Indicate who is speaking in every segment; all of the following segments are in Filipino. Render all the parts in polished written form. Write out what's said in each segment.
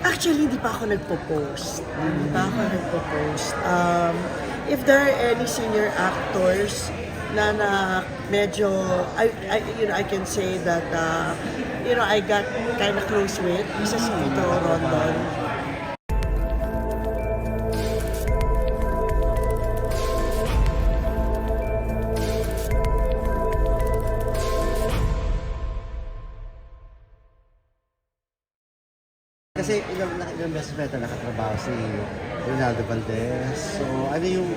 Speaker 1: Actually, hindi pa ako nagpo-post. Hindi pa ako nagpo-post. If there are any senior actors na medyo, I can say that, I got kind of close with, isa si Tito Rondon.
Speaker 2: Kasi ilang beses na ito nakatrabaho si Ronaldo Valdez. So, ano yung,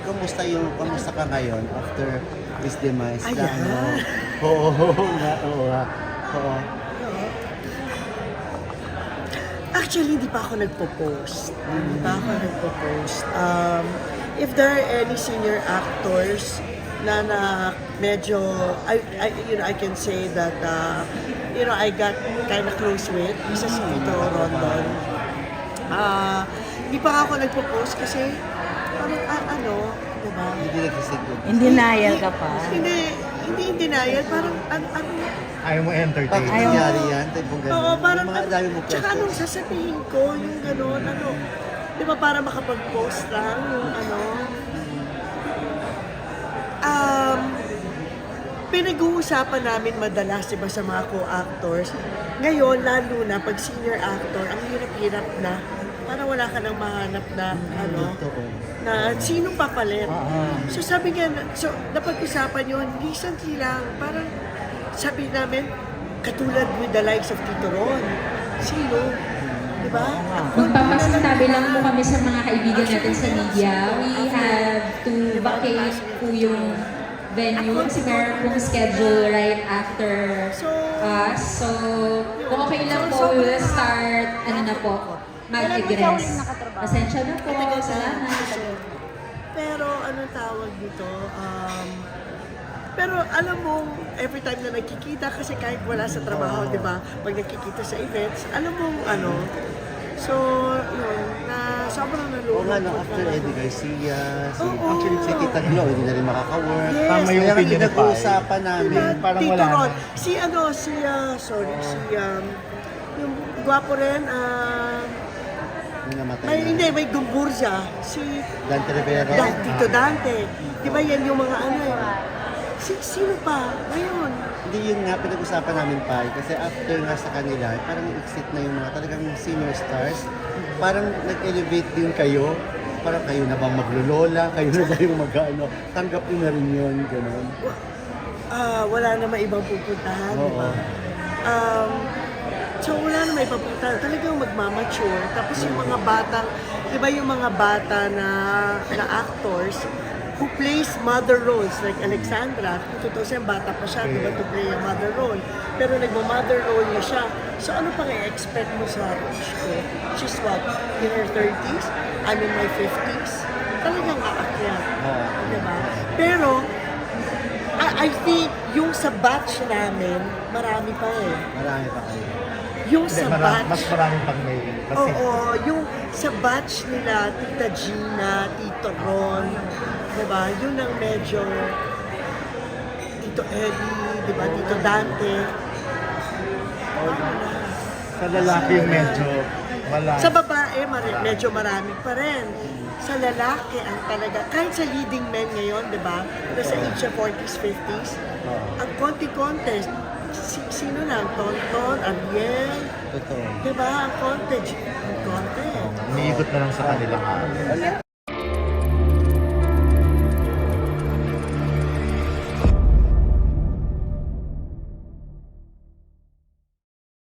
Speaker 2: kamusta ka ngayon after his demise?
Speaker 1: Ayan.
Speaker 2: Oo nga.
Speaker 1: Actually, hindi pa ako nagpo-post. If there are any senior actors na medyo, I can say that, I got kind of close with, isa si Tito Rondon. Hindi pa ako nagpo-post kasi, parang diba?
Speaker 2: Hindi nagsisigod.
Speaker 3: In denial ka pa?
Speaker 1: Hindi in denial, parang,
Speaker 4: Ayaw mo entertain.
Speaker 2: Bakit nangyari yan? Tipong gano'n.
Speaker 1: oo, parang,
Speaker 2: Yung mga dami mo
Speaker 1: tsaka anong
Speaker 2: questions.
Speaker 1: sasabihin ko, yung gano'n, di ba para makapag-post lang, yung pinag-uusapan namin madalas, diba, sa mga co-actors. Ngayon, lalo na, pag senior actor, ang hirap-hirap na. Parang wala ka nang mahanap na,
Speaker 2: Totoo.
Speaker 1: na sino papalit. So sabi nga, so napag-usapan yun, recently lang, parang sabi namin, katulad with the likes of Tito Ron. Sino? Diba?
Speaker 5: Magpapasintabi lang po kami sa mga kaibigan natin sa media. We have to vacate po yung venue kasi meron pong schedule right after us. So, kung okay lang po, we will start, mag-egress. Pasensya na po, salamat.
Speaker 1: Pero anong tawag dito? Pero alam mo, every time na nagkikita, kasi kahit wala sa trabaho, di ba? Pag nagkikita sa events, alam mo, so, yun, na sobrang
Speaker 2: Oo
Speaker 1: nalulungkot.
Speaker 2: nga, no, after Eddie Garcia,
Speaker 1: Oo.
Speaker 2: actually si Tita Glo, hindi na rin makaka-work.
Speaker 1: Yes.
Speaker 4: Tama yung
Speaker 2: Kaya nga
Speaker 4: opinion ni Pai.
Speaker 2: pinag-uusapan namin.
Speaker 1: Diba,
Speaker 4: parang
Speaker 1: Tito
Speaker 4: wala
Speaker 1: Ron,
Speaker 4: na.
Speaker 1: yung gwapo rin,
Speaker 2: Yung namatay
Speaker 1: may Dumburza, si
Speaker 2: Dante Rivera.
Speaker 1: Tito Dante. Di ba yan yung mga sino pa? Ngayon.
Speaker 2: Hindi yun nga, pinag-usapan namin pa. Kasi after nga sa kanila, parang exit na yung mga talagang senior stars. Parang nag-elevate din kayo. Parang kayo na bang maglulola? Kayo na ba yung mag-ano? Tanggap nyo na rin yun, gano'n.
Speaker 1: Wala naman ibang pupuntahan, di ba? So wala naman ibang pupuntahan. Talagang magmamature. Tapos yung mga batang, di ba yung mga bata na actors who plays mother roles, like Alexandra, kung totoo siya, bata pa siya, di ba, to play a mother role. Pero nagma-mother role na siya. So ano pang i-expect mo sa age ko? She's what? In her 30s? I'm in my 50s? Talagang aakyat. Di ba? Pero, I think yung sa batch namin, marami pa eh.
Speaker 2: Marami pa kayo.
Speaker 1: Yung sa batch,
Speaker 4: Mas maraming pang may. Kasi
Speaker 1: oo, yung sa batch nila, Tita Gina, Tito Ron, diba? Yun ang medyo Tito Eddie, diba? Tito Dante.
Speaker 4: sa lalaki yung medyo wala.
Speaker 1: Sa babae, medyo marami pa rin. Sa lalaki, ang talaga, kahit sa leading men ngayon, diba? Nasa age of 40s, 50s, ang konti-konti, sino lang? Tonton, Ariel,
Speaker 2: Totoo.
Speaker 1: diba? Ang konti.
Speaker 4: Umiikot na lang sa kanilang